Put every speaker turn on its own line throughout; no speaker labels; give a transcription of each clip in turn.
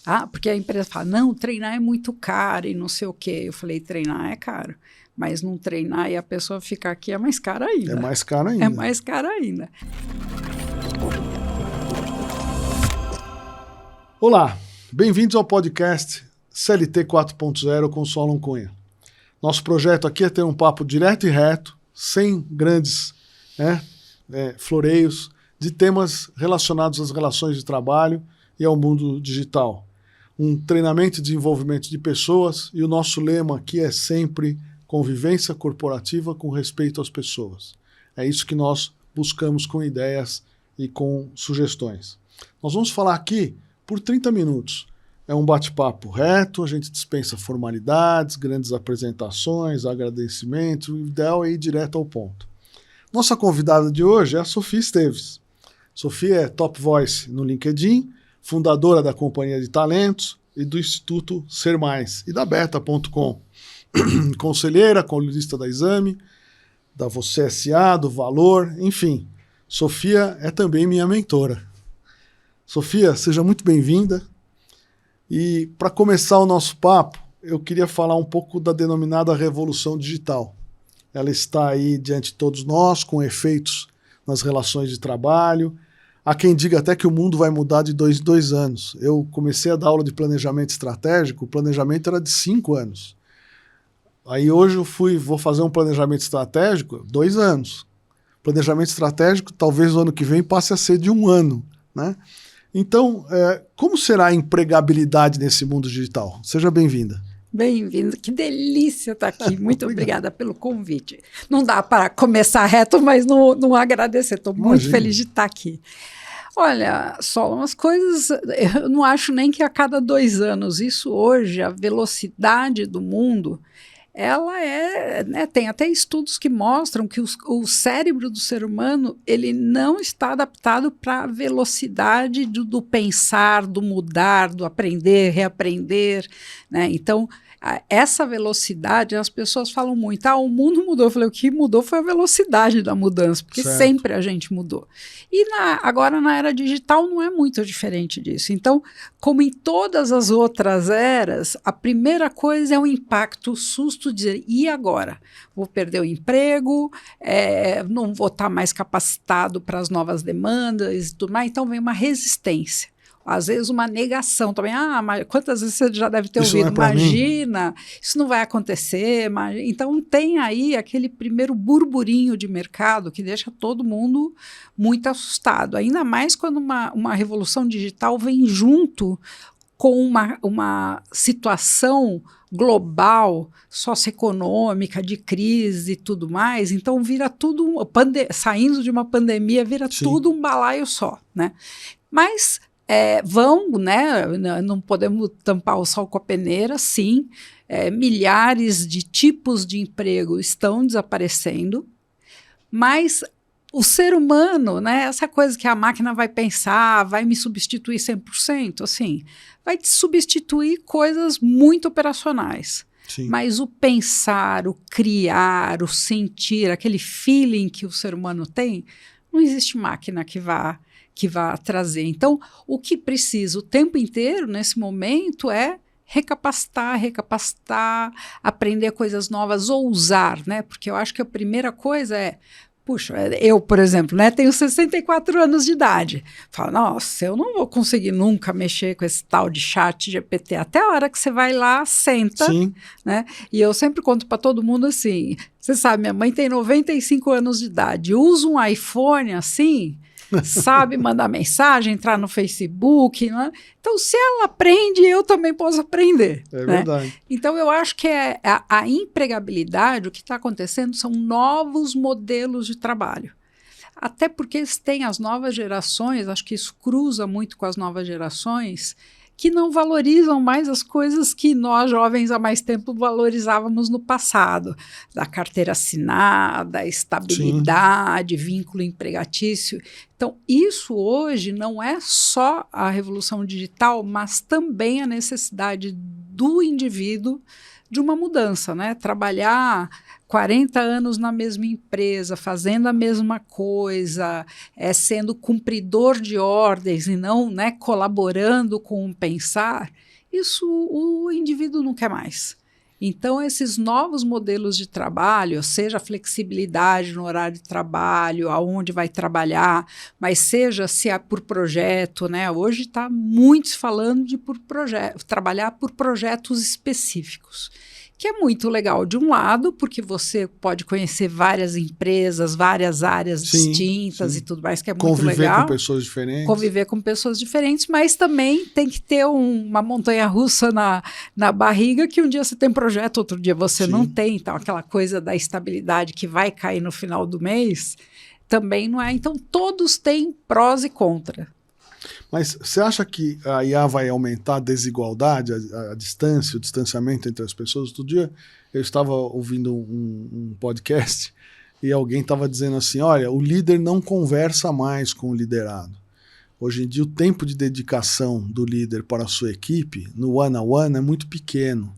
Ah, porque a empresa fala, não, treinar é muito caro e não sei o quê. Eu falei, treinar é caro, mas não treinar e a pessoa ficar aqui é mais caro ainda.
É mais caro ainda.
É mais caro ainda.
Olá, bem-vindos ao podcast CLT 4.0 com Solon Cunha. Nosso projeto aqui é ter um papo direto e reto, sem grandes floreios, de temas relacionados às relações de trabalho e ao mundo digital. Um treinamento e desenvolvimento de pessoas, e o nosso lema aqui é sempre convivência corporativa com respeito às pessoas. É isso que nós buscamos com ideias e com sugestões. Nós vamos falar aqui por 30 minutos. É um bate-papo reto, a gente dispensa formalidades, grandes apresentações, agradecimentos, o ideal é ir direto ao ponto. Nossa convidada de hoje é a Sofia Esteves. Sofia é Top Voice no LinkedIn, fundadora da Companhia de Talentos e do Instituto Ser Mais e da Beta.com. Conselheira, colunista da Exame, da Você S.A., do Valor, enfim. Sofia é também minha mentora. Sofia, seja muito bem-vinda. E para começar o nosso papo, eu queria falar um pouco da denominada Revolução Digital. Ela está aí diante de todos nós, com efeitos nas relações de trabalho. Há quem diga até que o mundo vai mudar de 2 em 2 anos. Eu comecei a dar aula de planejamento estratégico, o planejamento era de 5 anos. Aí hoje vou fazer um planejamento estratégico, 2 anos. Planejamento estratégico, talvez o ano que vem passe a ser de 1 ano, né? Então, como será a empregabilidade nesse mundo digital? Seja bem-vinda.
Bem-vindo, que delícia estar aqui. Muito obrigada pelo convite. Não dá para começar reto, mas não agradecer. Estou muito feliz de estar aqui. Olha, só umas coisas, eu não acho nem que a cada 2 anos. Isso hoje, a velocidade do mundo, ela tem até estudos que mostram que o cérebro do ser humano ele não está adaptado para a velocidade do pensar, do mudar, do aprender, reaprender, né? Então, essa velocidade, as pessoas falam muito, o mundo mudou. Eu falei, o que mudou foi a velocidade da mudança, porque
certo.
Sempre a gente mudou. E agora na era digital não é muito diferente disso. Então, como em todas as outras eras, a primeira coisa é o impacto, o susto de dizer, e agora? Vou perder o emprego, não vou estar mais capacitado para as novas demandas e tudo mais. Então vem uma resistência. Às vezes uma negação também. Mas quantas vezes você já deve ter ouvido? Imagina, isso não vai acontecer. Então tem aí aquele primeiro burburinho de mercado que deixa todo mundo muito assustado. Ainda mais quando uma revolução digital vem junto com uma situação global, socioeconômica, de crise e tudo mais. Então vira tudo, saindo de uma pandemia, vira Sim. tudo um balaio só, né? Mas não podemos tampar o sol com a peneira, sim, milhares de tipos de emprego estão desaparecendo, mas o ser humano, né, essa coisa que a máquina vai pensar, vai me substituir 100%, assim, vai te substituir coisas muito operacionais. Sim. Mas o pensar, o criar, o sentir, aquele feeling que o ser humano tem, não existe máquina que vá trazer. Então, o que precisa o tempo inteiro, nesse momento, é recapacitar, aprender coisas novas, ousar, né? Porque eu acho que a primeira coisa eu, por exemplo, né, tenho 64 anos de idade. Falo, nossa, eu não vou conseguir nunca mexer com esse tal de chat GPT. Até a hora que você vai lá, senta, Sim. né? E eu sempre conto para todo mundo assim, você sabe, minha mãe tem 95 anos de idade, usa um iPhone assim, sabe mandar mensagem, entrar no Facebook, né? Então se ela aprende, eu também posso aprender.
É verdade.
Né? Então eu acho que a empregabilidade, o que está acontecendo são novos modelos de trabalho. Até porque tem as novas gerações, acho que isso cruza muito com as novas gerações, que não valorizam mais as coisas que nós, jovens, há mais tempo valorizávamos no passado. Da carteira assinada, estabilidade, Sim. vínculo empregatício. Então, isso hoje não é só a revolução digital, mas também a necessidade do indivíduo de uma mudança, né? Trabalhar 40 anos na mesma empresa, fazendo a mesma coisa, sendo cumpridor de ordens e não, né, colaborando com o pensar, isso o indivíduo não quer mais. Então, esses novos modelos de trabalho, seja a flexibilidade no horário de trabalho, aonde vai trabalhar, mas seja se é por projeto, né? Hoje está muito se falando de trabalhar por projetos específicos, que é muito legal de um lado, porque você pode conhecer várias empresas, várias áreas distintas e tudo mais, que é muito legal.
Conviver com pessoas diferentes.
Conviver com pessoas diferentes, mas também tem que ter uma montanha-russa na barriga, que um dia você tem projeto, outro dia você não tem. Então, aquela coisa da estabilidade que vai cair no final do mês, também não é. Então, todos têm prós e contras.
Mas você acha que a IA vai aumentar a desigualdade, a distância, o distanciamento entre as pessoas? Outro dia eu estava ouvindo um podcast e alguém estava dizendo assim, olha, o líder não conversa mais com o liderado. Hoje em dia o tempo de dedicação do líder para a sua equipe, no one-on-one, é muito pequeno.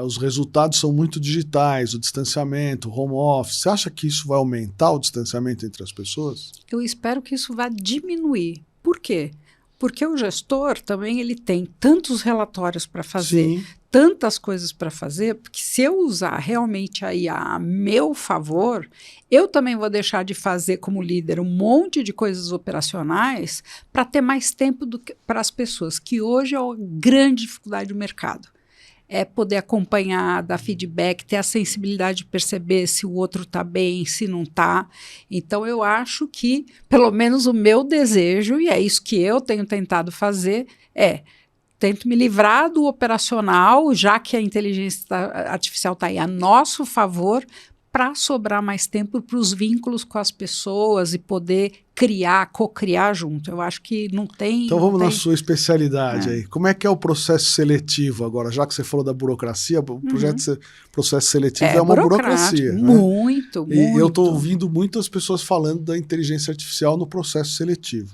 Os resultados são muito digitais, o distanciamento, o home office. Você acha que isso vai aumentar o distanciamento entre as pessoas?
Eu espero que isso vá diminuir. Por quê? Porque o gestor também ele tem tantos relatórios para fazer, tantas coisas para fazer, porque se eu usar realmente a IA a meu favor, eu também vou deixar de fazer como líder um monte de coisas operacionais para ter mais tempo para as pessoas, que hoje é a grande dificuldade do mercado. É poder acompanhar, dar feedback, ter a sensibilidade de perceber se o outro está bem, se não está. Então, eu acho que, pelo menos o meu desejo, e é isso que eu tenho tentado fazer, tento me livrar do operacional, já que a inteligência artificial está aí a nosso favor, para sobrar mais tempo para os vínculos com as pessoas e poder criar, co-criar junto. Eu acho que não tem...
Então vamos na sua especialidade aí. Como é que é o processo seletivo agora? Já que você falou da burocracia, o processo seletivo é uma burocracia.
Muito,
né? E eu estou ouvindo muitas pessoas falando da inteligência artificial no processo seletivo.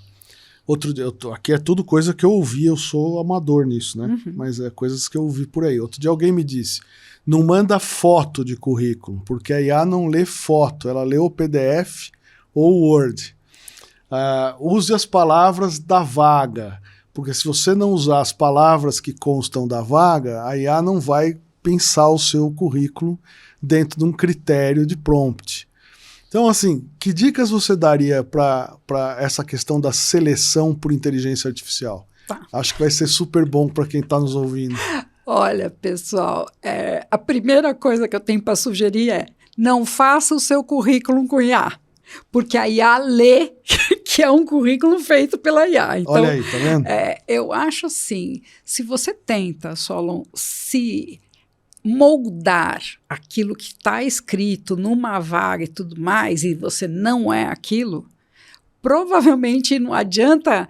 Outro dia, aqui é tudo coisa que eu ouvi, eu sou amador nisso, né? Mas é coisas que eu ouvi por aí. Outro dia alguém me disse, não manda foto de currículo, porque a IA não lê foto, ela lê o PDF ou o Word. Use as palavras da vaga, porque se você não usar as palavras que constam da vaga, a IA não vai pensar o seu currículo dentro de um critério de prompt. Então, assim, que dicas você daria para essa questão da seleção por inteligência artificial? Acho que vai ser super bom para quem está nos ouvindo.
Olha, pessoal, a primeira coisa que eu tenho para sugerir é não faça o seu currículo com IA, porque a IA lê que é um currículo feito pela IA. Então,
olha aí, tá vendo?
Eu acho assim, se você tenta, Solon, se moldar aquilo que está escrito numa vaga e tudo mais, e você não é aquilo, provavelmente não adianta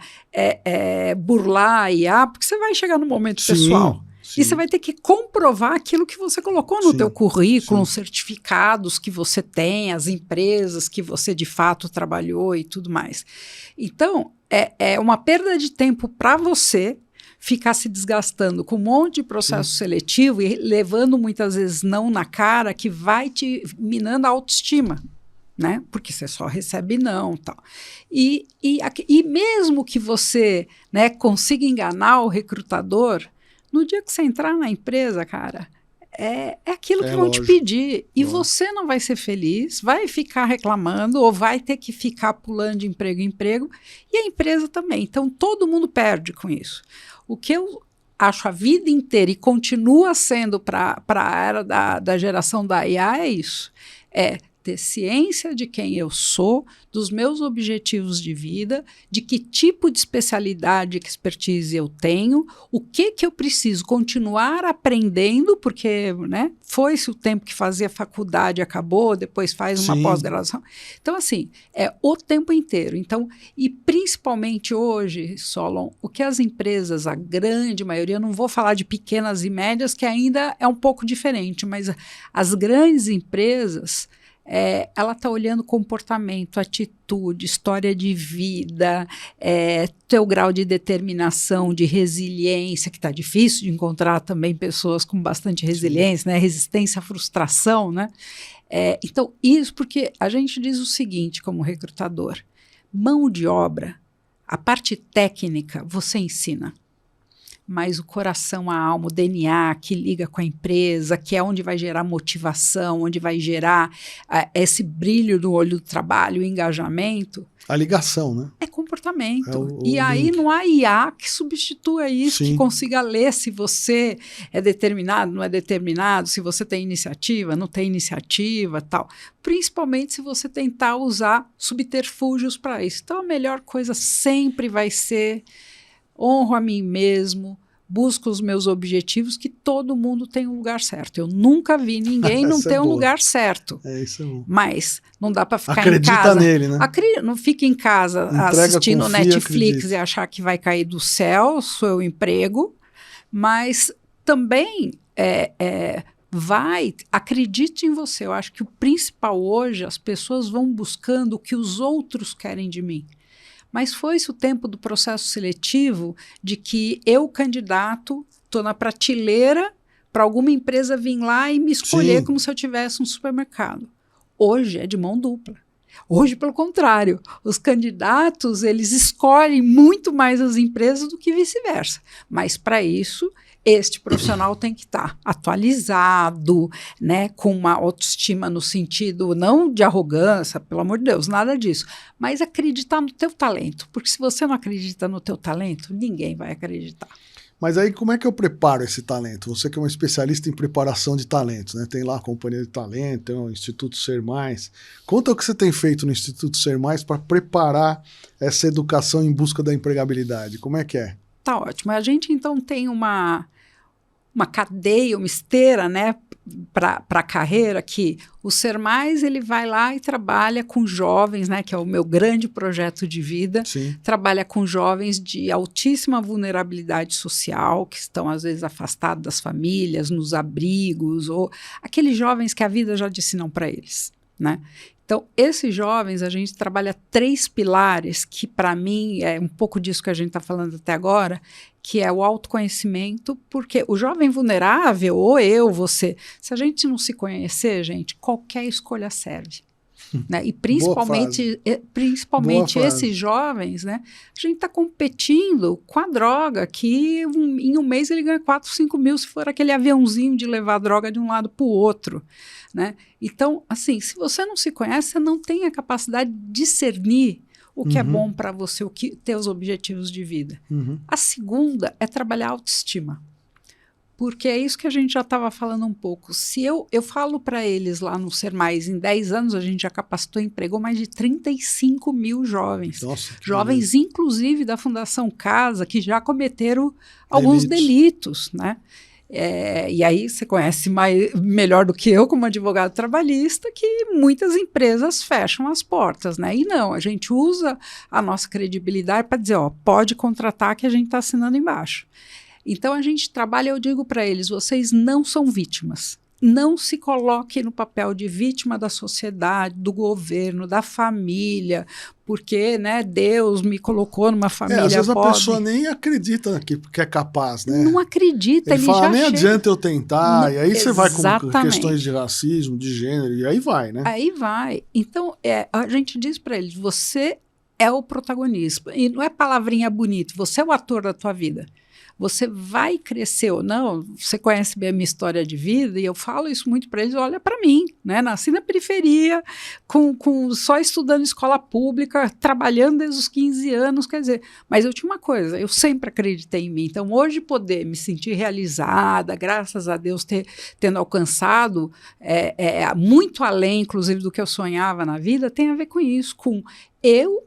burlar a IA, porque você vai chegar no momento pessoal. E você vai ter que comprovar aquilo que você colocou no teu currículo, os certificados que você tem, as empresas que você de fato trabalhou e tudo mais. Então, é uma perda de tempo para você ficar se desgastando com um monte de processo seletivo e levando muitas vezes não na cara, que vai te minando a autoestima, né? Porque você só recebe não, tal. E mesmo que você, né, consiga enganar o recrutador, no dia que você entrar na empresa, cara, é aquilo que vão te pedir. E você não vai ser feliz, vai ficar reclamando ou vai ter que ficar pulando de emprego em emprego, e a empresa também. Então, todo mundo perde com isso. O que eu acho a vida inteira e continua sendo para a era da geração da IA é isso. Ter ciência de quem eu sou, dos meus objetivos de vida, de que tipo de especialidade, expertise eu tenho, o que eu preciso continuar aprendendo, porque, né, foi-se o tempo que fazia faculdade, acabou, depois faz uma pós-graduação. Então, assim, o tempo inteiro. Então, e principalmente hoje, Solon, o que as empresas, a grande maioria, não vou falar de pequenas e médias, que ainda é um pouco diferente, mas as grandes empresas, ela está olhando comportamento, atitude, história de vida, teu grau de determinação, de resiliência, que está difícil de encontrar também pessoas com bastante resiliência, né? Resistência à frustração, né? Então, isso porque a gente diz o seguinte como recrutador, mão de obra, a parte técnica você ensina, mas o coração, a alma, o DNA que liga com a empresa, que é onde vai gerar motivação, onde vai gerar esse brilho no olho do trabalho, o engajamento.
A ligação, né?
É comportamento.
E
aí não há IA que substitua isso,
Sim.
que consiga ler se você é determinado, não é determinado, se você tem iniciativa, não tem iniciativa, tal. Principalmente se você tentar usar subterfúgios para isso. Então a melhor coisa sempre vai ser honro a mim mesmo, busco os meus objetivos, que todo mundo tem um lugar certo. Eu nunca vi ninguém não ter um lugar certo.
Isso é bom.
Mas não dá para ficar
acredita
em casa.
Nele, né?
Não fica em casa assistindo confia, Netflix acredita. E achar que vai cair do céu o seu emprego, mas também acredite em você. Eu acho que o principal hoje, as pessoas vão buscando o que os outros querem de mim. Mas foi-se o tempo do processo seletivo de que eu, candidato, estou na prateleira para alguma empresa vir lá e me escolher como se eu tivesse um supermercado. Hoje é de mão dupla. Hoje, pelo contrário, os candidatos eles escolhem muito mais as empresas do que vice-versa. Mas, para isso, este profissional tem que estar atualizado, né, com uma autoestima no sentido não de arrogância, pelo amor de Deus, nada disso, mas acreditar no teu talento, porque se você não acredita no teu talento, ninguém vai acreditar.
Mas aí como é que eu preparo esse talento? Você que é um especialista em preparação de talentos, né? Tem lá a Companhia de Talento, tem o Instituto Ser Mais. Conta o que você tem feito no Instituto Ser Mais para preparar essa educação em busca da empregabilidade. Como é que é?
Tá ótimo. A gente então tem uma cadeia, uma esteira, né, para a carreira, que o Ser Mais, ele vai lá e trabalha com jovens, né, que é o meu grande projeto de vida.
Sim.
Trabalha com jovens de altíssima vulnerabilidade social, que estão às vezes afastados das famílias, nos abrigos, ou aqueles jovens que a vida já disse não para eles, né? Então, esses jovens, a gente trabalha 3 pilares, que para mim é um pouco disso que a gente está falando até agora, que é o autoconhecimento, porque o jovem vulnerável, ou eu, você, se a gente não se conhecer, gente, qualquer escolha serve. Né? E principalmente esses jovens, né? A gente está competindo com a droga, que em um mês ele ganha 4, 5 mil, se for aquele aviãozinho de levar a droga de um lado para o outro. Né? Então, assim, se você não se conhece, você não tem a capacidade de discernir o que é bom para você, o que teus objetivos de vida. A segunda é trabalhar a autoestima. Porque é isso que a gente já estava falando um pouco. Se eu falo para eles lá no Ser Mais, em 10 anos a gente já capacitou e empregou mais de 35 mil jovens.
Nossa,
jovens, inclusive, da Fundação Casa, que já cometeram alguns delitos, né? E aí você conhece melhor do que eu como advogado trabalhista que muitas empresas fecham as portas, né? E não, a gente usa a nossa credibilidade para dizer, ó, pode contratar que a gente está assinando embaixo. Então a gente trabalha, eu digo para eles, vocês não são vítimas. Não se coloque no papel de vítima da sociedade, do governo, da família, porque, né, Deus me colocou numa família
às vezes
pobre.
A pessoa nem acredita que é capaz, né?
Não acredita,
ele fala, nem adianta eu tentar, não, e aí você vai com questões de racismo, de gênero, e aí vai, né? Aí
vai. Então, a gente diz para eles, você é o protagonista, e não é palavrinha bonita, você é o ator da tua vida. Você vai crescer ou não, você conhece bem a minha história de vida, e eu falo isso muito para eles, olha para mim, né? Nasci na periferia, só estudando escola pública, trabalhando desde os 15 anos, quer dizer, mas eu tinha uma coisa, eu sempre acreditei em mim, então hoje poder me sentir realizada, graças a Deus tendo alcançado muito além, inclusive, do que eu sonhava na vida, tem a ver com isso, com eu,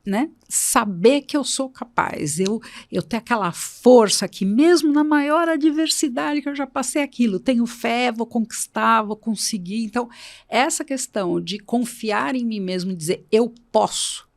né, saber que eu sou capaz, eu ter aquela força que mesmo na maior adversidade que eu já passei aquilo, tenho fé, vou conquistar, vou conseguir. Então, essa questão de confiar em mim mesmo, dizer eu posso,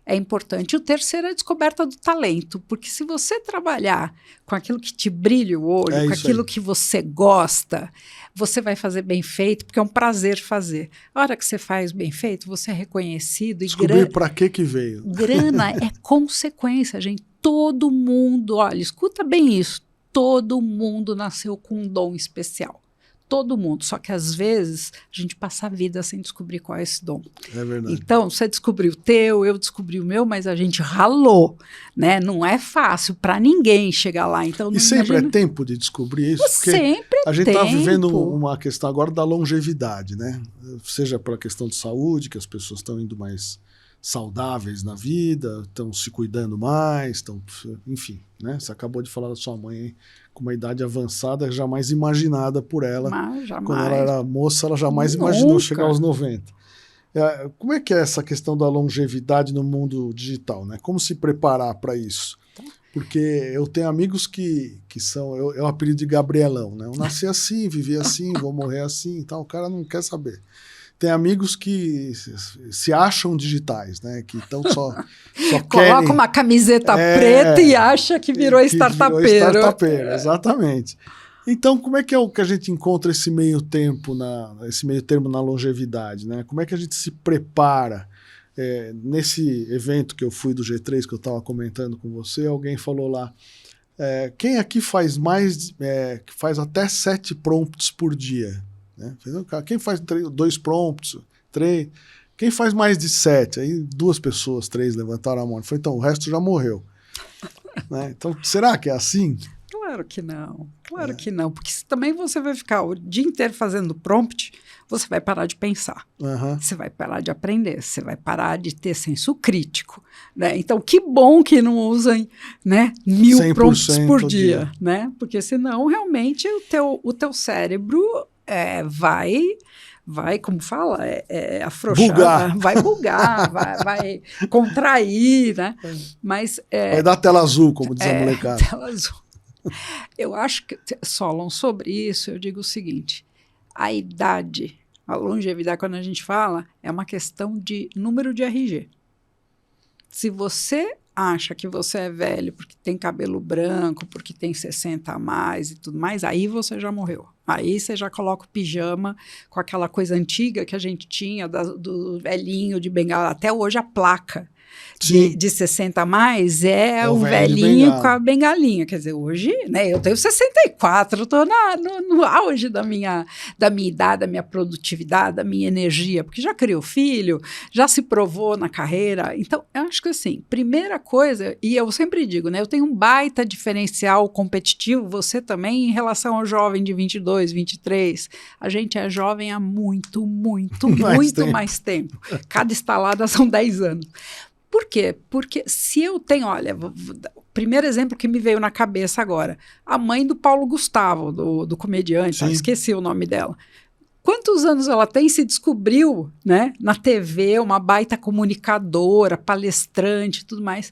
é importante. E o terceiro é a descoberta do talento, porque se você trabalhar com aquilo que te brilha o olho, com aquilo que você gosta, você vai fazer bem feito, porque é um prazer fazer. A hora que você faz bem feito, você é reconhecido.
Descobrir para que veio.
Grana é consequência, gente. Todo mundo, olha, escuta bem isso, todo mundo nasceu com um dom especial. Todo mundo, só que às vezes a gente passa a vida sem descobrir qual é esse dom.
É verdade.
Então, você descobriu o teu, eu descobri o meu, mas a gente ralou, né? Não é fácil para ninguém chegar lá. Então,
e sempre é tempo de descobrir isso? Porque
sempre
a gente está vivendo uma questão agora da longevidade, né? Seja pela questão de saúde, que as pessoas estão indo mais saudáveis na vida, estão se cuidando mais, estão, enfim, né? Você acabou de falar da sua mãe com uma idade avançada, jamais imaginada por ela. Quando ela era moça, ela jamais imaginou chegar aos 90. Como é que é essa questão da longevidade no mundo digital, né? Como se preparar para isso? Porque eu tenho amigos que são... Eu apelido de Gabrielão, né? Eu nasci assim, vivi assim, vou morrer assim e tal. O cara não quer saber. Tem amigos que se acham digitais, né? Que então só querem...
Coloca uma camiseta preta e acha que virou startupeiro.
Virou startupeiro, exatamente. Então, como é que a gente encontra esse meio termo na longevidade, né? Como é que a gente se prepara? Nesse evento que eu fui do G3, que eu estava comentando com você, alguém falou lá, quem aqui faz que faz até 7 prompts por dia? Né? Quem faz 2 prompts, 3? Quem faz mais de 7? Aí 2 pessoas, 3 levantaram a mão. Eu falei, então, o resto já morreu. Né? Então, será que é assim?
Claro que não, que não, porque também você vai ficar o dia inteiro fazendo prompt, você vai parar de pensar, você vai parar de aprender, você vai parar de ter senso crítico, né? Então, que bom que não usam, né, 1000 prompts por dia, né? Porque senão, realmente, o teu cérebro vai, como fala, afrouxar, vai bugar, vai contrair, né? Mas,
vai dar tela azul, como diz a molecada.
Tela azul. Eu acho que, Solon, sobre isso, eu digo o seguinte, a idade, a longevidade, quando a gente fala, é uma questão de número de RG. Se você acha que você é velho porque tem cabelo branco, porque tem 60 a mais e tudo mais, aí você já morreu. Aí você já coloca o pijama com aquela coisa antiga que a gente tinha, do velhinho de bengala. Até hoje a placa de 60 a mais é o velhinho com a bengalinha. Quer dizer, hoje, né, eu tenho 64, eu estou no auge da minha idade, da minha produtividade, da minha energia, porque já criou filho, já se provou na carreira. Então, eu acho que assim, primeira coisa, e eu sempre digo, né, eu tenho um baita diferencial competitivo, você também, em relação ao jovem de 22, 23. A gente é jovem há muito mais tempo. Cada estalada são 10 anos. Por quê? Porque se eu tenho, olha, o primeiro exemplo que me veio na cabeça agora, a mãe do Paulo Gustavo, do comediante, esqueci o nome dela. Quantos anos ela tem? Se descobriu, né, na TV, uma baita comunicadora, palestrante e tudo mais.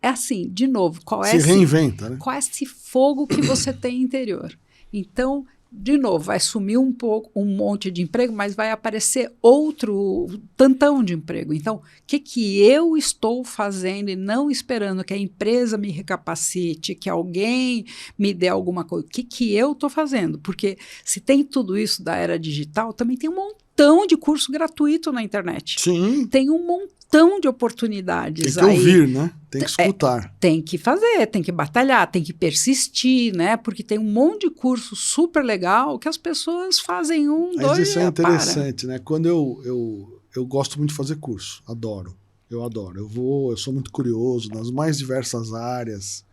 É assim, de novo,
reinventa, né?
Qual é esse fogo que você tem interior? Então, de novo, vai sumir um monte de emprego, mas vai aparecer outro tantão de emprego. Então, o que eu estou fazendo e não esperando que a empresa me recapacite, que alguém me dê alguma coisa? O que eu estou fazendo? Porque se tem tudo isso da era digital, também tem um montão de curso gratuito na internet.
Sim.
Tem um montão de oportunidades.
Tem que ouvir, né? Tem que escutar.
Tem que fazer, tem que batalhar, tem que persistir, né? Porque tem um monte de curso super legal que as pessoas fazem
Mas isso é interessante, né? Quando eu gosto muito de fazer curso, adoro. Eu adoro. Eu sou muito curioso nas mais diversas áreas.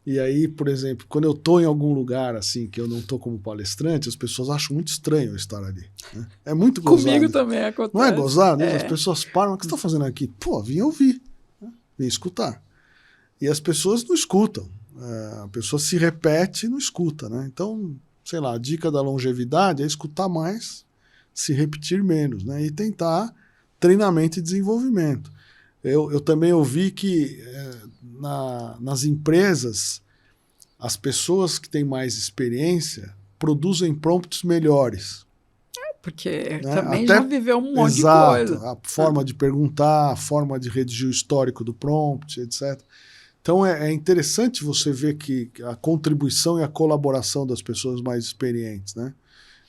E aí, por exemplo, quando eu estou em algum lugar assim, que eu não estou como palestrante, as pessoas acham muito estranho eu estar ali. Né? É muito gozado.
Comigo também acontece.
Não é gozado? As pessoas param, o que você está fazendo aqui? Pô, vim ouvir, né? Vim escutar. E as pessoas não escutam. A pessoa se repete e não escuta. Né? Então, sei lá, a dica da longevidade é escutar mais, se repetir menos, né? E tentar treinamento e desenvolvimento. Eu também ouvi que nas empresas, as pessoas que têm mais experiência produzem prompts melhores.
Porque
né?
também
Até,
já viveu um monte
exato,
de coisa.
A forma de perguntar, a forma de redigir o histórico do prompt, etc. Então é interessante você ver que a contribuição e a colaboração das pessoas mais experientes, né?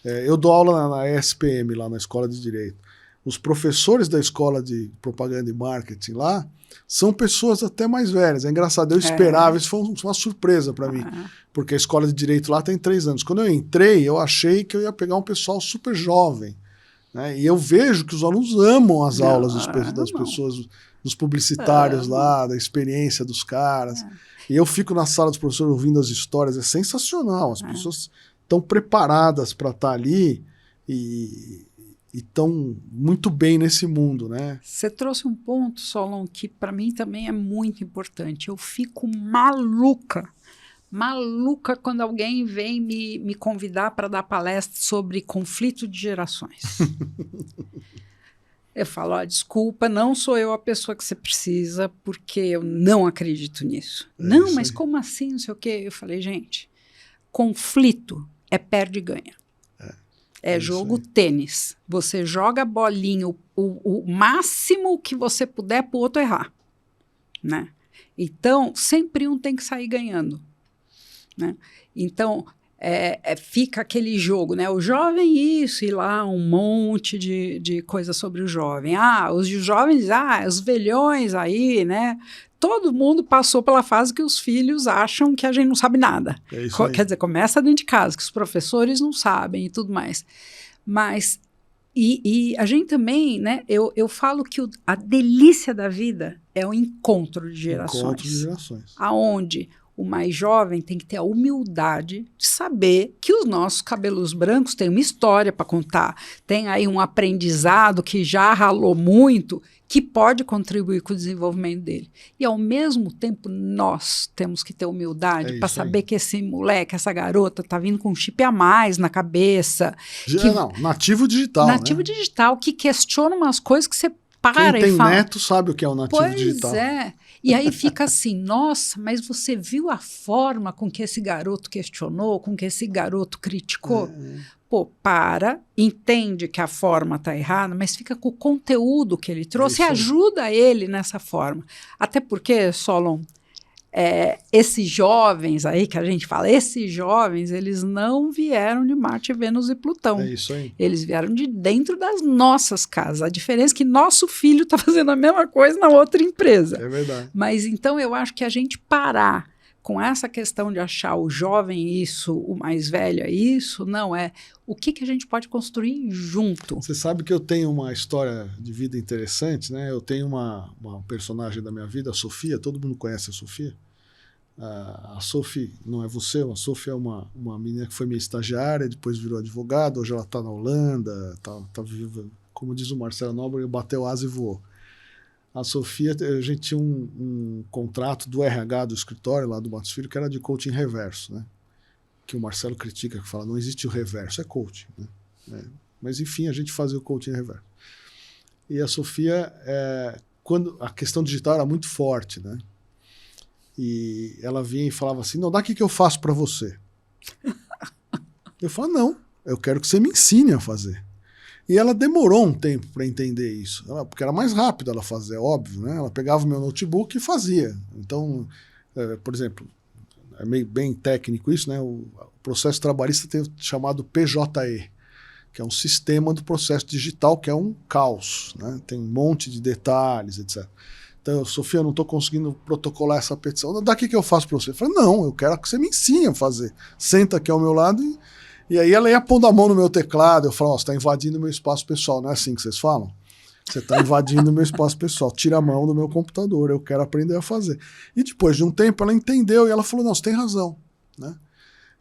Eu dou aula na ESPM, lá na Escola de Direito. Os professores da Escola de Propaganda e Marketing lá são pessoas até mais velhas. É engraçado, eu esperava, isso foi uma surpresa para mim, porque a Escola de Direito lá tem 3 anos. Quando eu entrei, eu achei que eu ia pegar um pessoal super jovem, né? E eu vejo que os alunos amam as aulas das pessoas, dos publicitários lá, da experiência dos caras. E eu fico na sala dos professores ouvindo as histórias, é sensacional. As pessoas estão preparadas para estar ali e estão muito bem nesse mundo, né?
Você trouxe um ponto, Solon, que para mim também é muito importante. Eu fico maluca quando alguém vem me convidar para dar palestra sobre conflito de gerações. Eu falo, desculpa, não sou eu a pessoa que você precisa, porque eu não acredito nisso. Não, mas como assim, não sei o quê? Eu falei, gente, conflito é perde e ganha. É jogo tênis. Você joga a bolinha, o máximo que você puder para o outro errar, né? Então, sempre um tem que sair ganhando, né? Então, fica aquele jogo, né? O jovem isso, e lá um monte de coisa sobre o jovem. Os jovens, os velhões aí, né? Todo mundo passou pela fase que os filhos acham que a gente não sabe nada. Quer dizer, começa dentro de casa, que os professores não sabem e tudo mais. Mas, e a gente também, né? Eu falo que a delícia da vida é o encontro de gerações.
Encontro de gerações.
Aonde o mais jovem tem que ter a humildade de saber que os nossos cabelos brancos têm uma história para contar. Tem aí um aprendizado que já ralou muito, que pode contribuir com o desenvolvimento dele. E, ao mesmo tempo, nós temos que ter humildade para saber que esse moleque, essa garota, está vindo com um chip a mais na cabeça.
Nativo digital.
Nativo digital, que questiona umas coisas que você para
Quem tem
e fala...
neto sabe o que é o nativo digital.
Pois é. E aí fica assim, nossa, mas você viu a forma com que esse garoto questionou, com que esse garoto criticou? Pô, entende que a forma está errada, mas fica com o conteúdo que ele trouxe e ajuda ele nessa forma. Até porque, Solon, esses jovens aí que a gente fala, esses jovens, eles não vieram de Marte, Vênus e Plutão.
É isso aí.
Eles vieram de dentro das nossas casas. A diferença é que nosso filho está fazendo a mesma coisa na outra empresa.
É verdade.
Mas então eu acho que a gente parar com essa questão de achar o jovem isso, o mais velho é isso, não é. O que a gente pode construir junto?
Você sabe que eu tenho uma história de vida interessante, né? Eu tenho uma personagem da minha vida, a Sofia, todo mundo conhece a Sofia. A Sophie não é você, a Sophie é uma menina que foi minha estagiária, depois virou advogada, hoje ela está na Holanda, tá viva, como diz o Marcelo Nóbrega, bateu asa e voou. A Sofia, a gente tinha um contrato do RH do escritório lá do Matos Filho, que era de coaching reverso, né? Que o Marcelo critica, que fala, não existe o reverso, é coaching, né? Mas enfim, a gente fazia o coaching reverso. E a Sofia, quando a questão digital era muito forte, né? E ela vinha e falava assim, não, daqui que eu faço para você. Eu falo, não, eu quero que você me ensine a fazer. E ela demorou um tempo para entender isso, porque era mais rápido ela fazer, óbvio, né? Ela pegava o meu notebook e fazia. Então, por exemplo, é meio bem técnico isso, né? O processo trabalhista tem o chamado PJE, que é um sistema do processo digital, que é um caos, né? Tem um monte de detalhes, etc. Então, Sofia, eu não estou conseguindo protocolar essa petição. Daqui que eu faço para você. Eu falei, não, eu quero que você me ensine a fazer. Senta aqui ao meu lado e aí ela ia pondo a mão no meu teclado. Eu falo, você está invadindo o meu espaço pessoal. Não é assim que vocês falam? Você está invadindo o meu espaço pessoal. Tira a mão do meu computador. Eu quero aprender a fazer. E depois de um tempo ela entendeu e ela falou, não, você tem razão, né?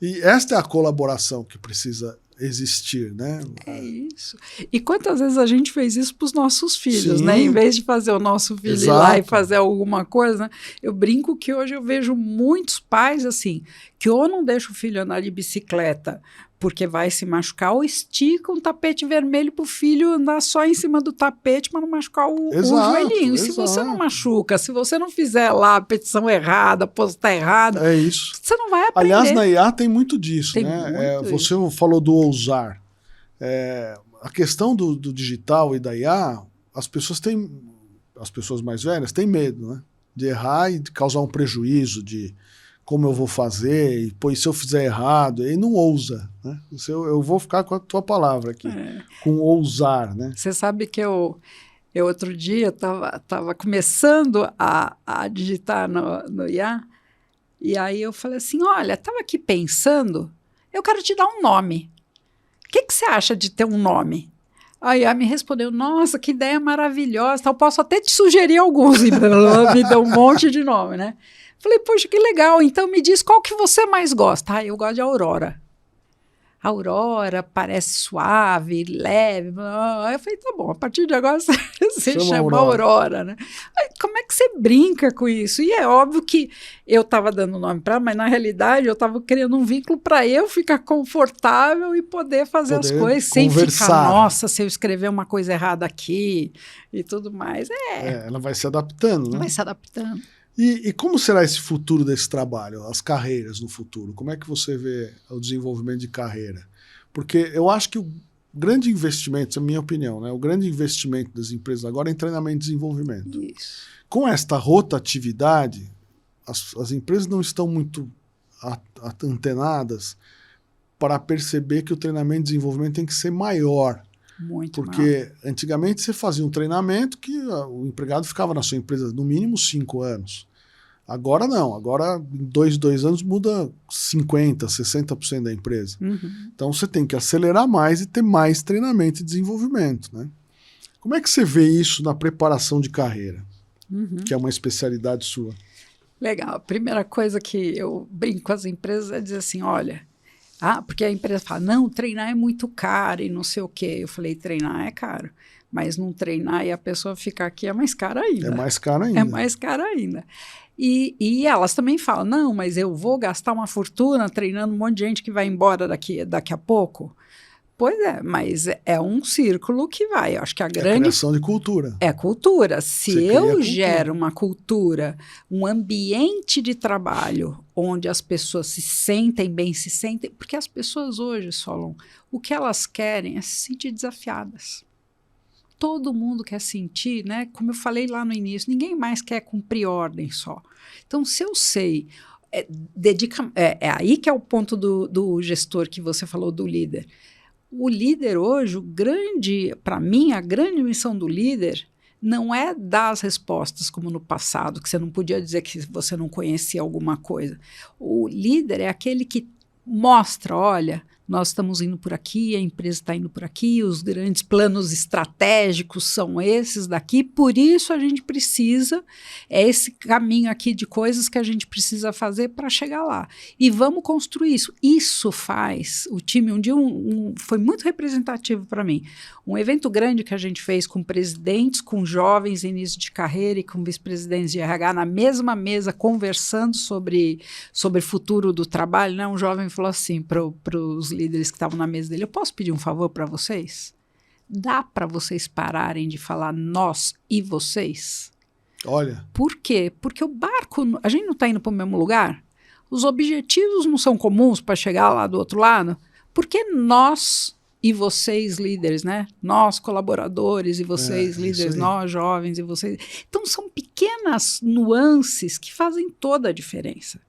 E esta é a colaboração que precisa existir, né?
É isso. E quantas vezes a gente fez isso para os nossos filhos, né? Em vez de fazer o nosso filho ir lá e fazer alguma coisa, né? Eu brinco que hoje eu vejo muitos pais assim, que ou não deixam o filho andar de bicicleta porque vai se machucar, ou estica um tapete vermelho para o filho andar só em cima do tapete para não machucar o joelhinho. E se você não machuca, se você não fizer lá a petição errada, postar errado, você não vai aprender.
Aliás, na IA tem muito disso, né? Você falou do ousar. a questão do digital e da IA, as pessoas mais velhas têm medo, né? De errar e de causar um prejuízo, de como eu vou fazer, e pois se eu fizer errado, aí não ousa, né? Eu vou ficar com a tua palavra aqui, com ousar, né?
Você sabe que eu outro dia estava começando a digitar no IA, e aí eu falei assim, olha, estava aqui pensando, eu quero te dar um nome. O que você acha de ter um nome? Aí ela me respondeu, nossa, que ideia maravilhosa, eu posso até te sugerir alguns. E me deu um monte de nome, né? Falei, poxa, que legal, então me diz qual que você mais gosta. Ah, eu gosto de Aurora. Aurora parece suave, leve. Aí eu falei, tá bom, a partir de agora você chama Aurora, né? Aí, como é que você brinca com isso? E é óbvio que eu estava dando nome para ela, mas na realidade eu estava criando um vínculo para eu ficar confortável e poder fazer as coisas sem ficar, nossa, se eu escrever uma coisa errada aqui e tudo mais.
Ela vai se adaptando, né?
Vai se adaptando.
E como será esse futuro desse trabalho, as carreiras no futuro? Como é que você vê o desenvolvimento de carreira? Porque eu acho que o grande investimento, essa é a minha opinião, né? O grande investimento das empresas agora é em treinamento e desenvolvimento.
Isso.
Com esta rotatividade, as empresas não estão muito antenadas para perceber que o treinamento e desenvolvimento tem que ser maior.
Muito
Porque antigamente você fazia um treinamento que o empregado ficava na sua empresa no mínimo 5 anos. Agora não, agora em 2 anos muda 50%, 60% da empresa.
Uhum.
Então você tem que acelerar mais e ter mais treinamento e desenvolvimento, né? Como é que você vê isso na preparação de carreira, que é uma especialidade sua?
Legal, a primeira coisa que eu brinco com as empresas é dizer assim, olha, porque a empresa fala, não, treinar é muito caro e não sei o quê. Eu falei, treinar é caro, mas não treinar e a pessoa ficar aqui é mais caro ainda.
É mais caro ainda.
É mais caro ainda. E elas também falam, não, mas eu vou gastar uma fortuna treinando um monte de gente que vai embora daqui a pouco. Pois é, mas é um círculo que vai. Eu acho que a grande...
É a criação de cultura.
É cultura. Se eu gero uma cultura, um ambiente de trabalho onde as pessoas se sentem bem, porque as pessoas hoje, Solon, o que elas querem é se sentir desafiadas. Todo mundo quer sentir, né? Como eu falei lá no início, ninguém mais quer cumprir ordem só. Então, se eu sei... É aí que é o ponto do gestor que você falou, do líder. O líder hoje, para mim, a grande missão do líder não é dar as respostas como no passado, que você não podia dizer que você não conhecia alguma coisa. O líder é aquele que mostra, olha, nós estamos indo por aqui, a empresa está indo por aqui, os grandes planos estratégicos são esses daqui, por isso a gente precisa, é esse caminho aqui de coisas que a gente precisa fazer para chegar lá. E vamos construir isso. Isso faz o time, um dia foi muito representativo para mim, um evento grande que a gente fez com presidentes, com jovens em início de carreira e com vice-presidentes de RH na mesma mesa, conversando sobre o futuro do trabalho, né? Um jovem falou assim para os líderes que estavam na mesa dele, eu posso pedir um favor para vocês? Dá para vocês pararem de falar nós e vocês?
Olha.
Por quê? Porque o barco, a gente não está indo para o mesmo lugar? Os objetivos não são comuns para chegar lá do outro lado? Por que nós e vocês líderes, né? Nós colaboradores e vocês líderes, nós jovens e vocês... Então são pequenas nuances que fazem toda a diferença.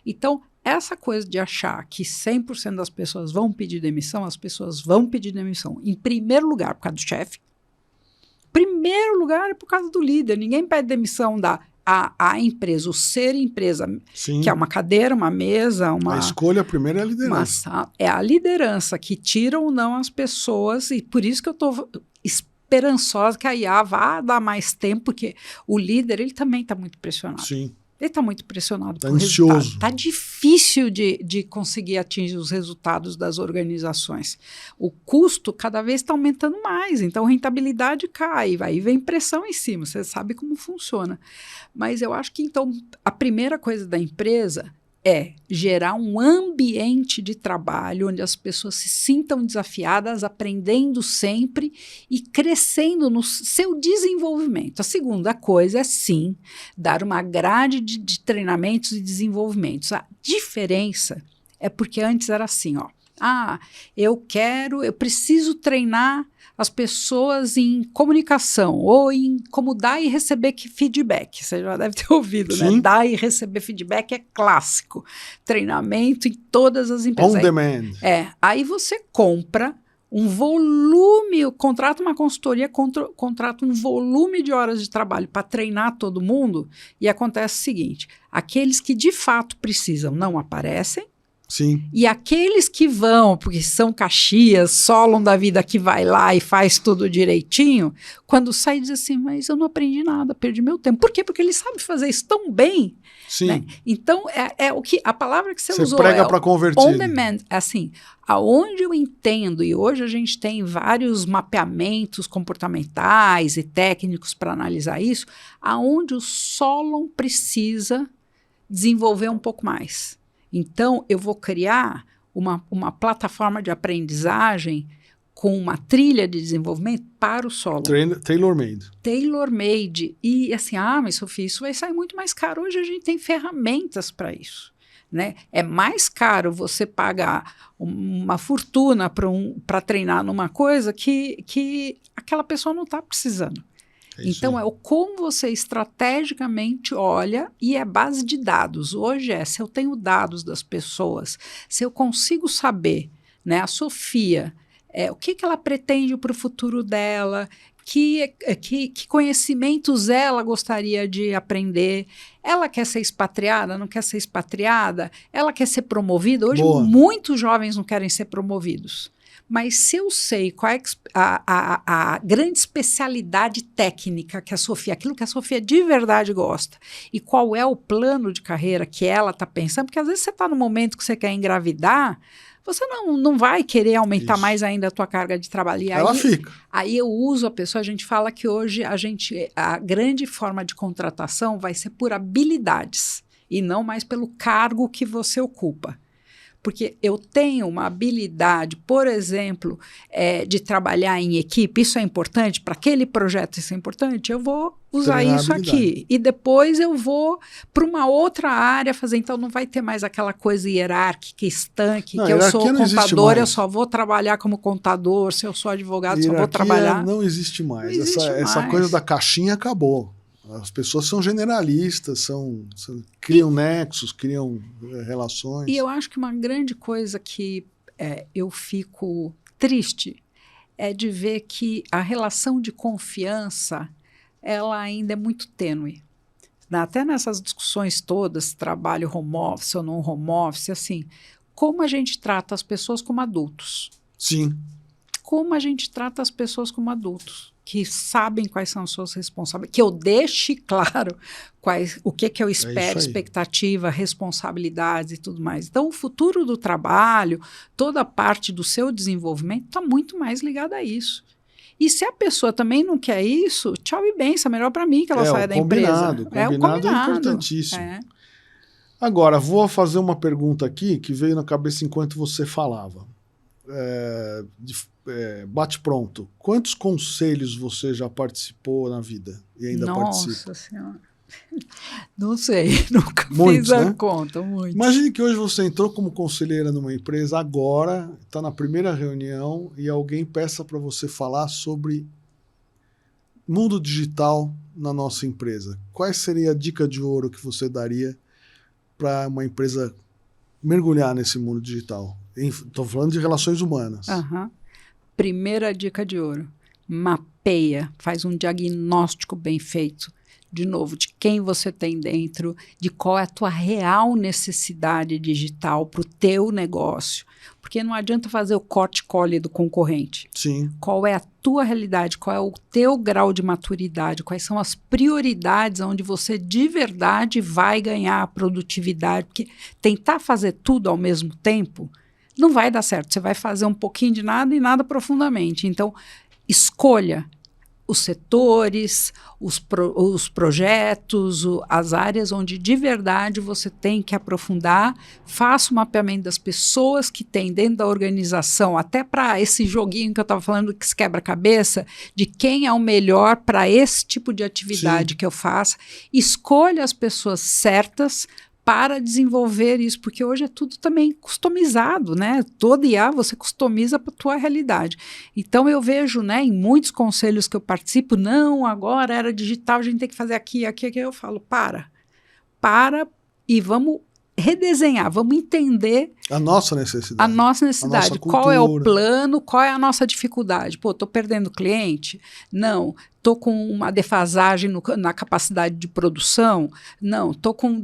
Então, essa coisa de achar que 100% das pessoas vão pedir demissão, as pessoas vão pedir demissão. Em primeiro lugar, por causa do chefe. Em primeiro lugar, é por causa do líder. Ninguém pede demissão a empresa, o ser empresa,
Sim.
Que é uma cadeira, uma mesa, a
escolha primeiro é a liderança.
É a liderança que tira ou não as pessoas, e por isso que eu estou esperançosa que a IA vá dar mais tempo, porque o líder, ele também está muito pressionado.
Sim.
Ele está muito pressionado
por resultado.
Está difícil de conseguir atingir os resultados das organizações. O custo cada vez está aumentando mais, então a rentabilidade cai, aí vem pressão em cima, você sabe como funciona. Mas eu acho que então a primeira coisa da empresa é gerar um ambiente de trabalho onde as pessoas se sintam desafiadas, aprendendo sempre e crescendo no seu desenvolvimento. A segunda coisa é, sim, dar uma grade de treinamentos e desenvolvimentos. A diferença é porque antes era assim, ó, Eu preciso treinar as pessoas em comunicação ou em como dar e receber feedback. Você já deve ter ouvido,
Sim.
né? Dar e receber feedback é clássico. Treinamento em todas as empresas.
On demand.
Aí você compra um volume, contrata uma consultoria, contrata um volume de horas de trabalho para treinar todo mundo e acontece o seguinte, aqueles que de fato precisam não aparecem.
Sim.
E aqueles que vão, porque são Caxias, Solon da vida que vai lá e faz tudo direitinho, quando sai diz assim, mas eu não aprendi nada, perdi meu tempo. Por quê? Porque ele sabe fazer isso tão bem.
Sim.
Né? Então, o que a palavra que você usou
prega para converter.
On demand, assim, aonde eu entendo, e hoje a gente tem vários mapeamentos comportamentais e técnicos para analisar isso, aonde o Solon precisa desenvolver um pouco mais. Então, eu vou criar uma plataforma de aprendizagem com uma trilha de desenvolvimento para o Solon.
Tailor-made.
Tailor-made. E assim, mas Sofia, isso vai sair muito mais caro. Hoje a gente tem ferramentas para isso. Né? É mais caro você pagar uma fortuna para treinar numa coisa que aquela pessoa não está precisando. Então, o como você estrategicamente olha e é base de dados. Hoje se eu tenho dados das pessoas, se eu consigo saber, né, a Sofia, o que ela pretende para o futuro dela, que conhecimentos ela gostaria de aprender, ela quer ser expatriada, não quer ser expatriada, ela quer ser promovida. Hoje, muitos jovens não querem ser promovidos. Mas se eu sei qual é a grande especialidade técnica que a Sofia, aquilo que a Sofia de verdade gosta, e qual é o plano de carreira que ela está pensando, porque às vezes você está no momento que você quer engravidar, você não vai querer aumentar mais ainda a tua carga de trabalho. E
ela fica.
Aí eu uso a pessoa, a gente fala que hoje a grande forma de contratação vai ser por habilidades, e não mais pelo cargo que você ocupa. Porque eu tenho uma habilidade, por exemplo, de trabalhar em equipe, isso é importante, para aquele projeto isso é importante, eu vou usar isso aqui. E depois eu vou para uma outra área fazer, então não vai ter mais aquela coisa hierárquica, estanque, que eu sou contador, eu só vou trabalhar como contador, se eu sou advogado, só vou trabalhar.
Não existe mais.
Não existe mais.
Essa coisa da caixinha acabou. As pessoas são generalistas, criam nexos, criam relações.
E eu acho que uma grande coisa que eu fico triste é de ver que a relação de confiança ela ainda é muito tênue. Até nessas discussões todas, trabalho home office ou não home office, assim, como a gente trata as pessoas como adultos.
Sim.
Como a gente trata as pessoas como adultos, que sabem quais são as suas responsabilidades, que eu deixe claro o que eu espero, expectativa, responsabilidades e tudo mais. Então, o futuro do trabalho, toda a parte do seu desenvolvimento está muito mais ligada a isso. E se a pessoa também não quer isso, tchau e benção, melhor para mim que ela saia da empresa.
O combinado é importantíssimo. Agora, vou fazer uma pergunta aqui que veio na cabeça enquanto você falava. Bate pronto. Quantos conselhos você já participou na vida e ainda participa?
Nossa Senhora. Não sei, nunca
muitos,
fiz a conta. Muitos.
Imagine que hoje você entrou como conselheira numa empresa, agora está na primeira reunião e alguém peça para você falar sobre mundo digital na nossa empresa. Qual seria a dica de ouro que você daria para uma empresa mergulhar nesse mundo digital? Estou falando de relações humanas.
Primeira dica de ouro: mapeia, faz um diagnóstico bem feito. De novo, de quem você tem dentro, de qual é a tua real necessidade digital para o teu negócio. Porque não adianta fazer o corte-cole do concorrente.
Sim.
Qual é a tua realidade, qual é o teu grau de maturidade, quais são as prioridades onde você de verdade vai ganhar produtividade. Porque tentar fazer tudo ao mesmo tempo não vai dar certo. Você vai fazer um pouquinho de nada e nada profundamente. Então, escolha os setores, os projetos, as áreas onde de verdade você tem que aprofundar, faça o mapeamento das pessoas que tem dentro da organização, até para esse joguinho que eu estava falando, que se quebra-cabeça, de quem é o melhor para esse tipo de atividade que eu faça. Escolha as pessoas certas para desenvolver isso, porque hoje é tudo também customizado, né? Todo IA você customiza para a tua realidade. Então eu vejo, né, em muitos conselhos que eu participo, não, agora era digital, a gente tem que fazer aqui, eu falo, para e vamos redesenhar, vamos entender
a nossa necessidade.
A nossa necessidade.
A nossa
qual é o
cultura.
plano, qual é a nossa dificuldade? Pô, estou perdendo cliente? Não. Estou com uma defasagem na capacidade de produção? Não. Estou com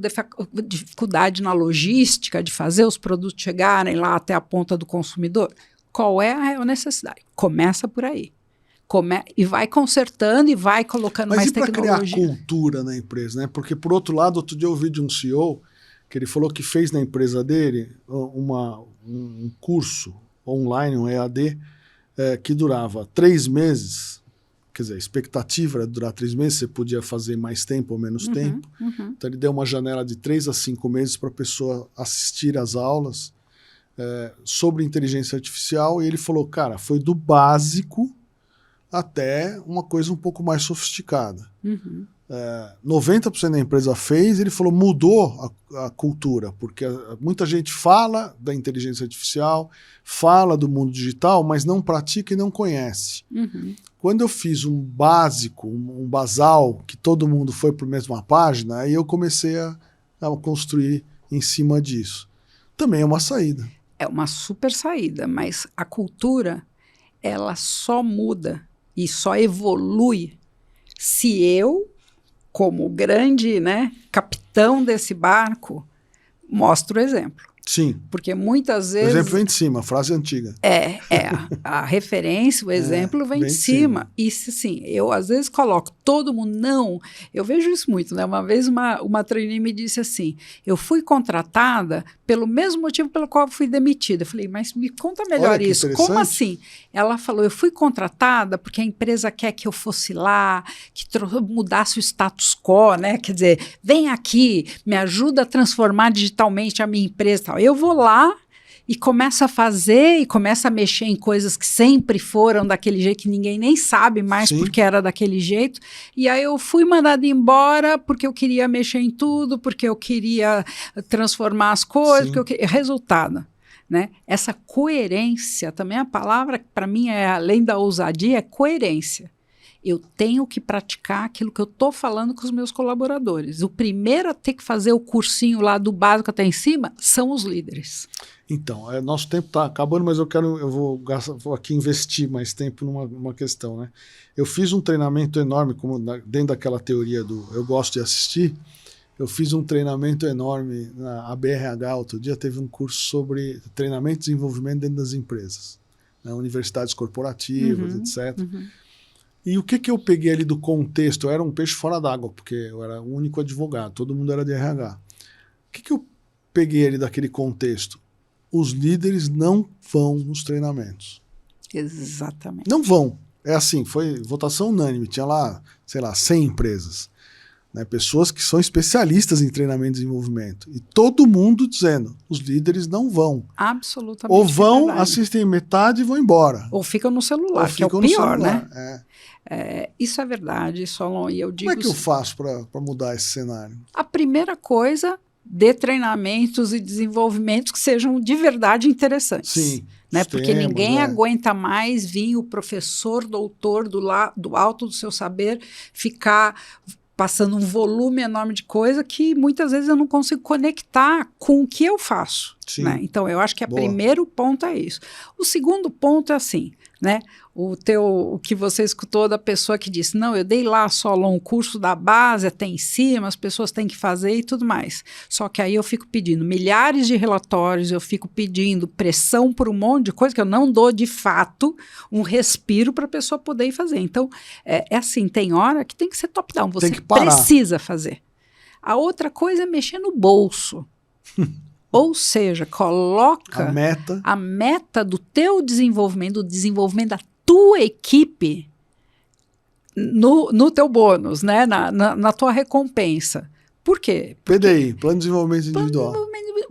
dificuldade na logística de fazer os produtos chegarem lá até a ponta do consumidor? Qual é a real necessidade? Começa por aí. E vai consertando e vai colocando mais tecnologia.
Mas e para criar cultura na empresa, né? Porque, por outro lado, outro dia eu ouvi de um CEO que ele falou que fez na empresa dele um curso online, um EAD, que durava 3 meses. Quer dizer, a expectativa era durar 3 meses, você podia fazer mais tempo ou menos tempo. Então ele deu uma janela de 3 a 5 meses para a pessoa assistir às aulas sobre inteligência artificial, e ele falou, cara, foi do básico até uma coisa um pouco mais sofisticada. 90% da empresa fez, ele falou, mudou a cultura, porque muita gente fala da inteligência artificial, fala do mundo digital, mas não pratica e não conhece. Quando eu fiz um básico, um basal, que todo mundo foi para a mesma página, aí eu comecei a construir em cima disso. Também é uma saída.
É uma super saída, mas a cultura, ela só muda e só evolui se eu, como grande, né, capitão desse barco, mostro o exemplo.
Sim.
Porque muitas vezes...
O exemplo vem de cima, frase antiga.
A referência, o exemplo vem de cima. E sim, eu às vezes coloco todo mundo, não, eu vejo isso muito, né? Uma vez uma trainee me disse assim, eu fui contratada pelo mesmo motivo pelo qual eu fui demitida. Eu falei, mas me conta melhor isso. Como assim? Ela falou, eu fui contratada porque a empresa quer que eu fosse lá, que mudasse o status quo, né? Quer dizer, vem aqui, me ajuda a transformar digitalmente a minha empresa. Eu vou lá e começo a fazer e começo a mexer em coisas que sempre foram daquele jeito, que ninguém nem sabe mais porque era daquele jeito. E aí eu fui mandada embora porque eu queria mexer em tudo, porque eu queria transformar as coisas, porque eu queria... Resultado, né? Essa coerência, também a palavra que para mim é, além da ousadia, é coerência. Eu tenho que praticar aquilo que eu estou falando com os meus colaboradores. O primeiro a ter que fazer o cursinho lá do básico até em cima são os líderes.
Então, nosso tempo está acabando, mas eu vou aqui investir mais tempo numa questão, né? Eu fiz um treinamento enorme, dentro daquela teoria do eu gosto de assistir, eu fiz um treinamento enorme na BRH, outro dia teve um curso sobre treinamento e desenvolvimento dentro das empresas, né? Universidades corporativas, etc. E o que eu peguei ali do contexto? Eu era um peixe fora d'água, porque eu era o único advogado, todo mundo era de RH. O que eu peguei ali daquele contexto? Os líderes não vão nos treinamentos.
Exatamente.
Não vão. É assim, foi votação unânime, tinha lá, sei lá, 100 empresas. Né, pessoas que são especialistas em treinamento e desenvolvimento. E todo mundo dizendo, os líderes não vão.
Absolutamente.
Ou vão, assistem metade e vão embora.
Ou ficam no celular, que é o pior, né? Isso é verdade, Solon, e eu digo...
Como é que eu faço para mudar esse cenário?
A primeira coisa, dê treinamentos e desenvolvimentos que sejam de verdade interessantes.
Sim.
Né? Porque ninguém aguenta mais vir o professor, doutor do alto do seu saber ficar passando um volume enorme de coisa que muitas vezes eu não consigo conectar com o que eu faço. Né? Então, eu acho que o primeiro ponto é isso. O segundo ponto é assim, né? O que você escutou da pessoa que disse, não, eu dei lá só um curso da base até em cima, as pessoas têm que fazer e tudo mais. Só que aí eu fico pedindo milhares de relatórios, eu fico pedindo pressão por um monte de coisa que eu não dou de fato um respiro para a pessoa poder ir fazer. Então, é assim, tem hora que tem que ser top-down, você precisa fazer. A outra coisa é mexer no bolso. Ou seja, coloca a meta do teu desenvolvimento, do desenvolvimento da tua equipe no teu bônus, né? na tua recompensa. Por quê?
PDI, Plano de Desenvolvimento Individual.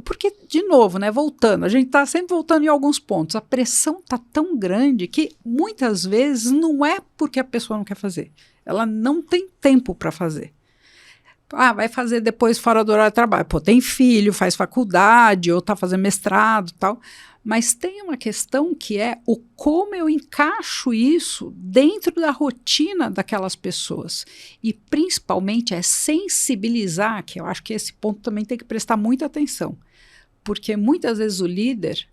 Porque, de novo, né, voltando, a gente está sempre voltando em alguns pontos. A pressão está tão grande que muitas vezes não é porque a pessoa não quer fazer. Ela não tem tempo para fazer. Ah, vai fazer depois fora do horário de trabalho. Pô, tem filho, faz faculdade, ou está fazendo mestrado e tal. Mas tem uma questão que é o como eu encaixo isso dentro da rotina daquelas pessoas. E principalmente é sensibilizar, que eu acho que esse ponto também tem que prestar muita atenção. Porque muitas vezes o líder,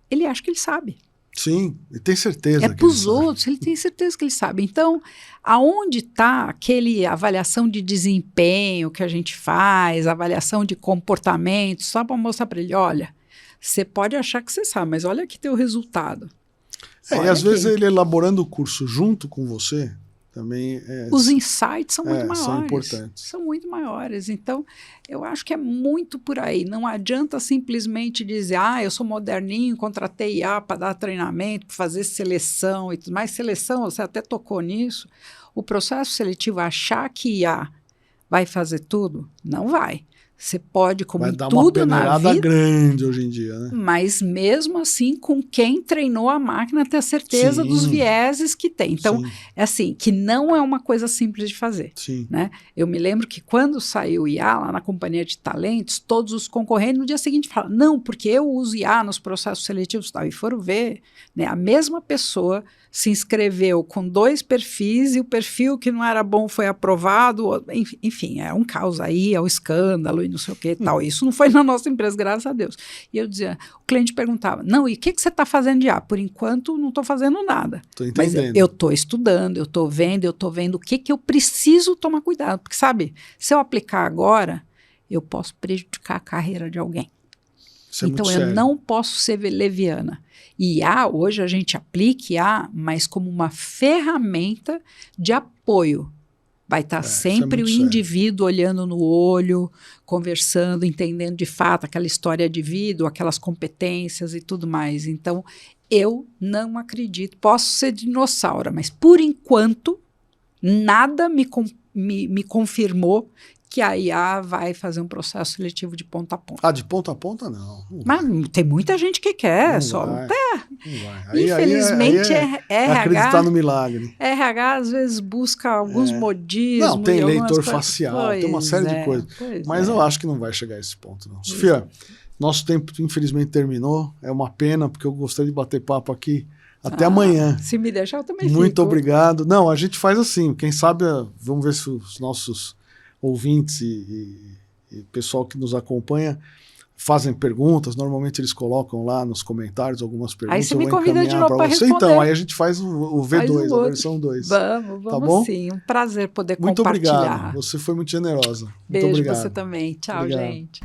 ele acha que ele sabe.
Sim, ele tem certeza.
É para os outros, ele tem certeza que ele sabe. Então, aonde está aquele avaliação de desempenho que a gente faz, avaliação de comportamento, só para mostrar para ele, olha, você pode achar que você sabe, mas olha aqui teu resultado.
E às vezes ele elaborando o curso junto com você, também...
Os insights são muito maiores.
São importantes.
São muito maiores. Então, eu acho que é muito por aí. Não adianta simplesmente dizer, eu sou moderninho, contratei IA para dar treinamento, para fazer seleção e tudo mais. Seleção, você até tocou nisso. O processo seletivo, achar que IA vai fazer tudo, não vai. Você pode, como em tudo na vida... Vai dar uma peneirada grande hoje em dia, né? Mas mesmo assim, com quem treinou a máquina, ter a certeza dos vieses que tem. Então, é assim, que não é uma coisa simples de fazer. Né? Eu me lembro que quando saiu o IA lá na companhia de talentos, todos os concorrentes no dia seguinte falaram, não, porque eu uso IA nos processos seletivos e tal. E foram ver, né, a mesma pessoa se inscreveu com 2 perfis e o perfil que não era bom foi aprovado. Enfim, é um caos aí, é um escândalo e não sei o que e tal. Isso não foi na nossa empresa, graças a Deus. E eu dizia, o cliente perguntava, não, e o que você está fazendo de IA? Por enquanto, não estou fazendo nada.
Tô entendendo.
Mas eu estou estudando, eu estou vendo o que eu preciso tomar cuidado. Porque, sabe, se eu aplicar agora, eu posso prejudicar a carreira de alguém.
Isso
então,
é
eu
sério.
não posso ser leviana. E IA, hoje a gente aplica IA, mas como uma ferramenta de apoio. Vai estar sempre o indivíduo olhando no olho, conversando, entendendo de fato aquela história de vida, aquelas competências e tudo mais. Então, eu não acredito. Posso ser dinossauro, mas por enquanto, nada me confirmou que a IA vai fazer um processo seletivo de ponta a ponta.
De ponta a ponta, não.
Mas tem muita gente que quer.
Não
só
vai.
Infelizmente, RH...
acreditar no milagre.
RH, às vezes, busca alguns modismos.
Não, tem leitor facial, tem uma série de coisas. Mas eu acho que não vai chegar a esse ponto, não. Sofia, nosso tempo, infelizmente, terminou. É uma pena, porque eu gostaria de bater papo aqui até amanhã.
Se me deixar, eu também
Muito obrigado. Não, a gente faz assim. Quem sabe, vamos ver se os nossos ouvintes e pessoal que nos acompanha fazem perguntas, normalmente eles colocam lá nos comentários algumas perguntas.
Aí você me convida de novo para responder.
Então, aí a gente faz o V2, a versão 2.
Vamos
tá bom?
Sim. Um prazer poder
muito
compartilhar.
Muito obrigado, você foi muito generosa.
Beijo,
muito obrigado.
Você também. Tchau,
obrigado.
gente.